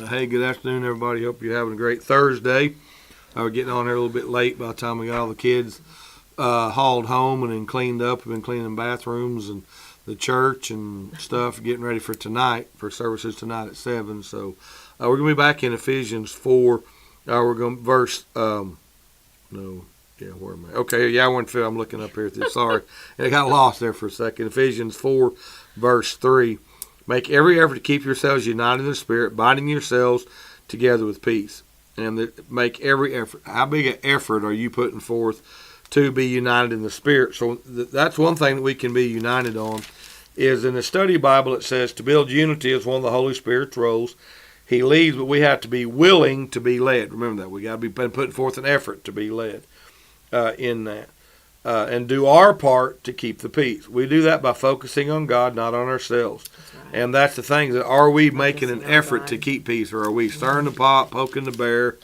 Hey, good afternoon, everybody. Hope you're having a great Thursday. We're getting on here a little bit late by the time we got all the kids hauled home and then cleaned up. We've been cleaning bathrooms and the church and stuff, getting ready for tonight, for services tonight at 7. So we're going to be back in Ephesians 4. We're going to verse, where am I? Okay, yeah, I'm looking up here at this. Sorry. And I got lost there for a second. Ephesians 4, verse 3. Make every effort to keep yourselves united in the Spirit, binding yourselves together with peace. And make every effort. How big an effort are you putting forth to be united in the Spirit? So that's one thing that we can be united on. Is in the study Bible it says to build unity is one of the Holy Spirit's roles. He leads, but we have to be willing to be led. Remember that. We got to be putting forth an effort to be led in that. And do our part to keep the peace. We do that by focusing on God, not on ourselves. Right. And that's the thing. That are we making an effort to keep peace, or are we stirring the pot, poking the bear,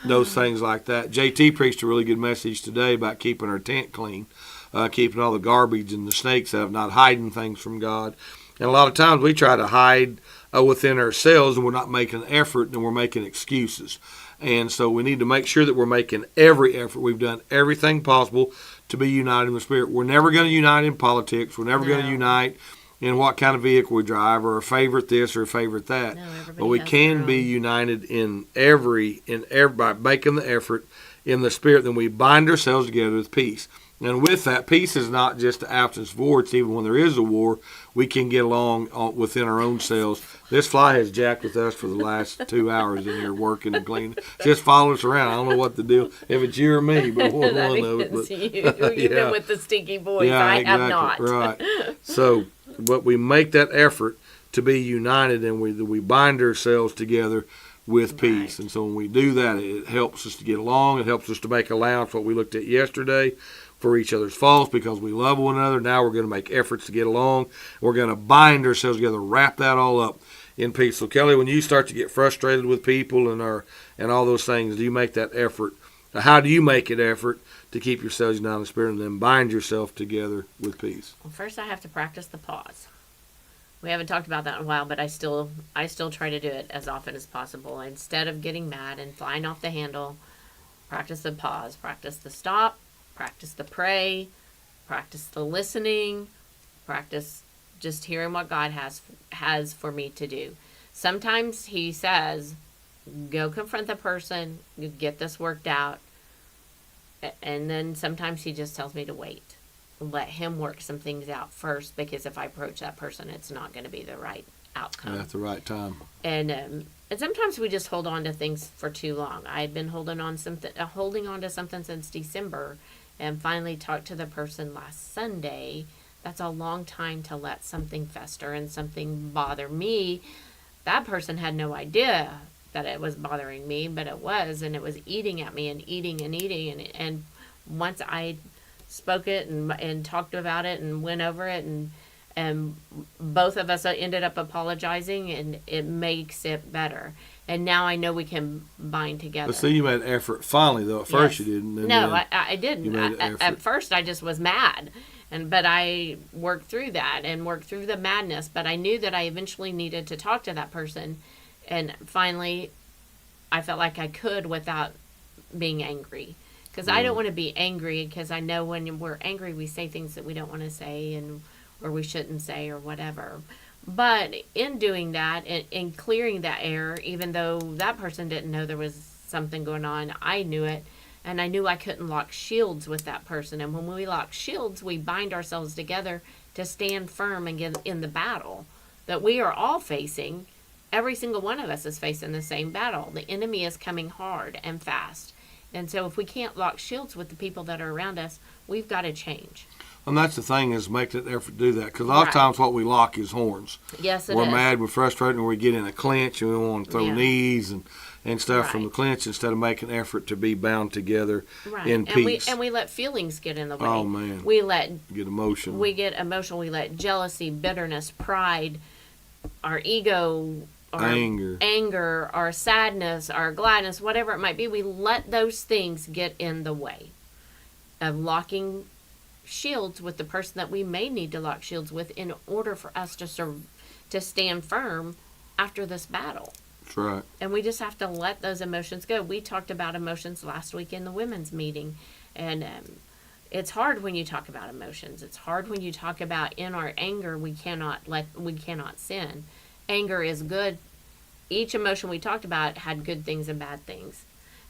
those things like that? JT preached a really good message today about keeping our tent clean, keeping all the garbage and the snakes out, not hiding things from God. And a lot of times we try to hide within ourselves, and we're not making an effort, and we're making excuses. And so we need to make sure that we're making every effort. We've done everything possible to be united in the Spirit. We're never going to unite in politics. We're never going to unite in what kind of vehicle we drive, or a favorite this or a favorite that. But we can be united in every by making the effort in the Spirit. Then we bind ourselves together with peace. And with that, peace is not just the absence of war. It's even when there is a war, we can get along within our own selves. This fly has jacked with us for the last 2 hours in here working and cleaning. Just following us around. I don't know what to do, if it's you or me, but one of it. But, You've been with the stinky boys. I exactly. Have not. Right. So, but we make that effort to be united, and we bind ourselves together with peace. Right. And so when we do that, it helps us to get along. It helps us to make allowance, what we looked at yesterday, for each other's faults, because we love one another. Now we're going to make efforts to get along. We're going to bind ourselves together, wrap that all up in peace. So Kelly, when you start to get frustrated with people and all those things, do you make that effort? How do you make an effort to keep yourselves united in the Spirit and then bind yourself together with peace? Well, first I have to practice the pause. We haven't talked about that in a while, but I still try to do it as often as possible. Instead of getting mad and flying off the handle, practice the pause, practice the stop, practice the pray, practice the listening, practice just hearing what God has for me to do. Sometimes he says, go confront the person, get this worked out. And then sometimes he just tells me to wait. Let him work some things out first, because if I approach that person, it's not going to be the right outcome. At the right time. And sometimes we just hold on to things for too long. I had been holding on to something since December, and finally talked to the person last Sunday. That's a long time to let something fester and something bother me. That person had no idea that it was bothering me, but it was, and it was eating at me and eating and eating. And once I spoke it and talked about it and went over it, and both of us ended up apologizing, and it makes it better. And now I know we can bind together. But see, you made an effort finally, though. At first you didn't. No, I didn't. At first I just was mad. But I worked through that and worked through the madness. But I knew that I eventually needed to talk to that person. And finally, I felt like I could without being angry. Because I don't want to be angry, because I know when we're angry, we say things that we don't want to say or we shouldn't say or whatever. But in doing that, in clearing that air, even though that person didn't know there was something going on, I knew it. And I knew I couldn't lock shields with that person. And when we lock shields, we bind ourselves together to stand firm and get in the battle that we are all facing. Every single one of us is facing the same battle. The enemy is coming hard and fast. And so if we can't lock shields with the people that are around us, we've got to change. And that's the thing, is make that effort to do that. Because a lot of times what we lock is horns. Yes, it is. We're mad, we're frustrated, and we get in a clinch, and we want to throw knees and stuff from the clinch, instead of making an effort to be bound together in peace. And we let feelings get in the way. Oh, man. We get emotional. We get emotional. We let jealousy, bitterness, pride, our ego, our anger, our sadness, our gladness, whatever it might be, we let those things get in the way of locking shields with the person that we may need to lock shields with in order for us to stand firm after this battle. That's right. And we just have to let those emotions go. We talked about emotions last week in the women's meeting. And it's hard when you talk about emotions. It's hard when you talk about in our anger, we cannot sin. Anger is good. Each emotion we talked about had good things and bad things.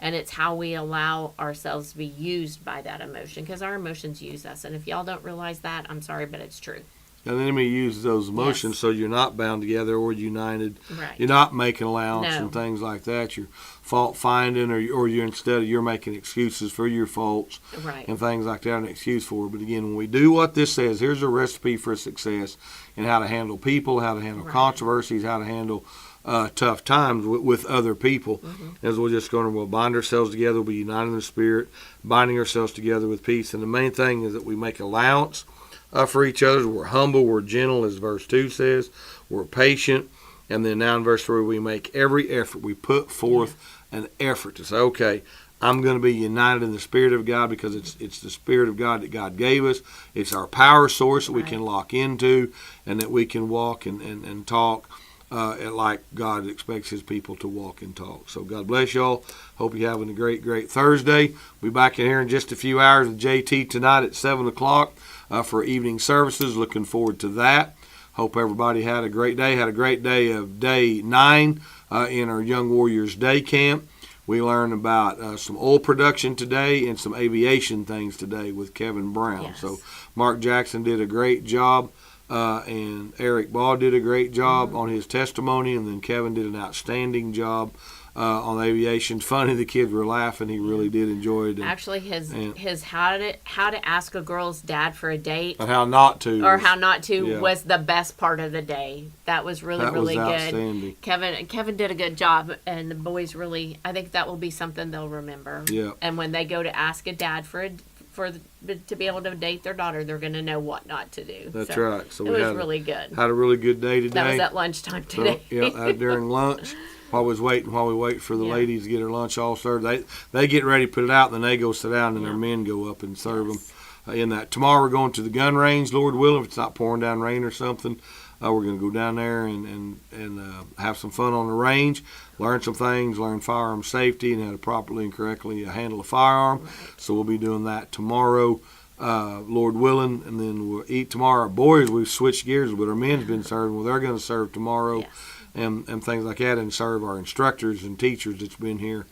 And it's how we allow ourselves to be used by that emotion, because our emotions use us. And if y'all don't realize that, I'm sorry, but it's true. And the enemy uses those emotions so you're not bound together or united. Right. You're not making allowance and things like that. You're fault finding, or you're making excuses for your faults and things like that, an excuse for it. But again, when we do what this says, here's a recipe for success in how to handle people, how to handle controversies, how to handle tough times with other people. As we're just going to bind ourselves together, we'll be united in the Spirit, binding ourselves together with peace. And the main thing is that we make allowance for each other. We're humble, we're gentle, as verse 2 says. We're patient. And then now in verse 3, we make every effort. We put forth an effort to say, okay, I'm going to be united in the Spirit of God, because it's the Spirit of God that God gave us. It's our power source that we can lock into, and that we can walk and talk like God expects His people to walk and talk. So God bless y'all. Hope you're having a great, great Thursday. We'll be back in here in just a few hours with JT tonight at 7 o'clock for evening services. Looking forward to that. Hope everybody had a great day. Had a great day of day 9 in our Young Warriors Day Camp. We learned about some oil production today and some aviation things today with Kevin Brown. Yes. So Mark Jackson did a great job. And Eric Ball did a great job on his testimony, and then Kevin did an outstanding job on aviation. Funny, the kids were laughing. He really did enjoy it. Actually, his how to ask a girl's dad for a date, and how not to, was the best part of the day. That was really good. Kevin did a good job, and the boys really, I think that will be something they'll remember. Yeah. And when they go to ask a dad to be able to date their daughter, they're going to know what not to do. That's right. So it was really good. Had a really good day today. That was at lunchtime today. So, during lunch, while we wait for the ladies to get her lunch all served, they get ready to put it out, and then they go sit down, and their men go up and serve them. In that tomorrow, we're going to the gun range, Lord willing, if it's not pouring down rain or something. We're going to go down there and have some fun on the range, learn some things, learn firearm safety, and how to properly and correctly handle a firearm. So we'll be doing that tomorrow, Lord willing, and then we'll eat tomorrow. Our boys, we've switched gears, but our men's been serving. Well, they're going to serve tomorrow, and things like that, and serve our instructors and teachers that's been here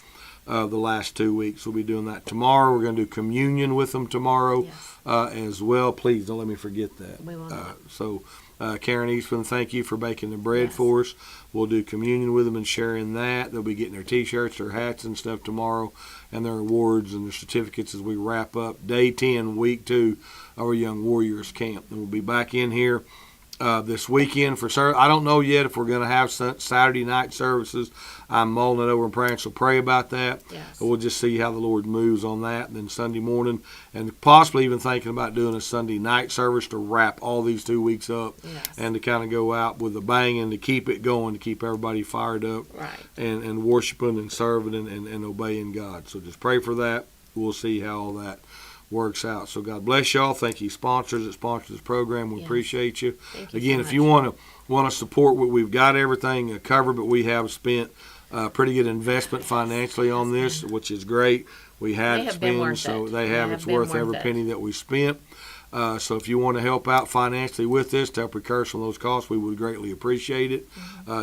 the last 2 weeks. We'll be doing that tomorrow. We're going to do communion with them tomorrow as well. Please don't let me forget that. We won't. Karen Eastman, thank you for baking the bread for us. We'll do communion with them and sharing that. They'll be getting their T-shirts, their hats and stuff tomorrow, and their awards and their certificates as we wrap up day 10, week 2 of our Young Warriors Camp. And we'll be back in here this weekend for service. I don't know yet if we're going to have Saturday night services. I'm mulling it over and praying, so pray about that. Yes. We'll just see how the Lord moves on that. And then Sunday morning, and possibly even thinking about doing a Sunday night service to wrap all these 2 weeks up and to kind of go out with a bang and to keep it going, to keep everybody fired up and worshiping and serving and obeying God. So just pray for that. We'll see how all that works out. So God bless y'all. Thank you, sponsors that sponsor this program. We appreciate you. Again, if you want to support what we've got, everything covered, but we have spent pretty good investment financially on this, which is great. We had to spend, so they have. It's worth every penny that we spent. So if you want to help out financially with this to help recur some of those costs, we would greatly appreciate it.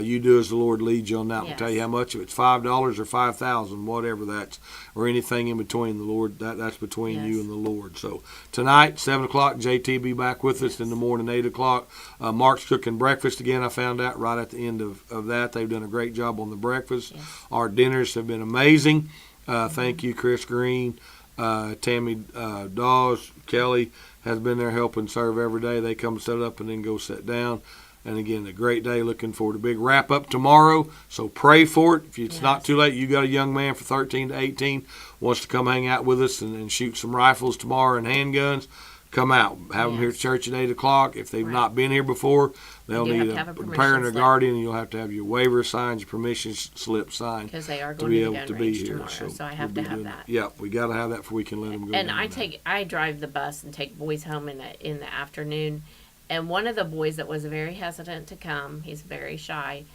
You do as the Lord leads you on that. We'll tell you how much. If it's $5 or $5,000, whatever that's, or anything in between, the Lord, that's between you and the Lord. So tonight, 7 o'clock, JT be back with us in the morning, 8 o'clock. Mark's cooking breakfast again, I found out right at the end of that. They've done a great job on the breakfast. Our dinners have been amazing. Thank you, Chris Green, Tammy Dawes, Kelly has been there helping serve every day. They come set up and then go sit down. And again, a great day. Looking forward to a big wrap up tomorrow. So pray for it. If it's not too late, you got a young man for 13 to 18 wants to come hang out with us and shoot some rifles tomorrow and handguns. Come out. Have them here at church at 8 o'clock. If they've not been here before, they'll need a parent or guardian, and you'll have to have your waiver signed, your permission slip signed because they are going to be able to be here tomorrow, so I have to have that. Yep, we got to have that before we can let them go. And I drive the bus and take boys home in the afternoon. And one of the boys that was very hesitant to come, he's very shy,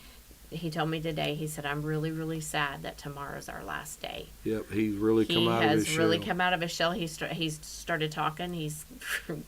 he told me today, he said, I'm really, really sad that tomorrow's our last day. Yep, he's really come out of his shell. He has really come out of his shell. He's started talking. He's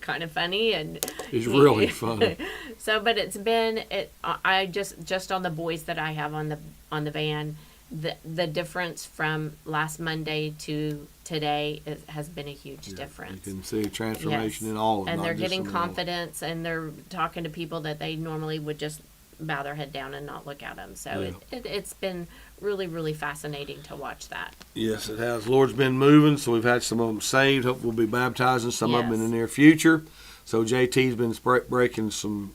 kind of funny, and he's really funny. So, but it's been I just on the boys that I have on the van, the difference from last Monday to today has been a huge difference. You can see a transformation in all of them. And they're getting confidence, and they're talking to people that they normally would just bow their head down and not look at them. So it's been really, really fascinating to watch that. Yes, it has. Lord's been moving, so we've had some of them saved. Hope we'll be baptizing some of them in the near future. So JT's been breaking some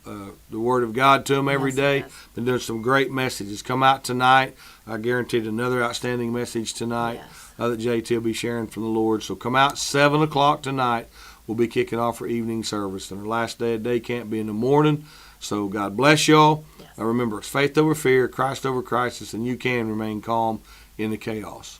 the Word of God to them every day. Been doing some great messages. Come out tonight. I guaranteed another outstanding message tonight that JT will be sharing from the Lord. So come out 7 o'clock tonight. We'll be kicking off for evening service. And our last day of day camp be in the morning. So God bless y'all. Remember, it's faith over fear, Christ over crisis, and you can remain calm in the chaos.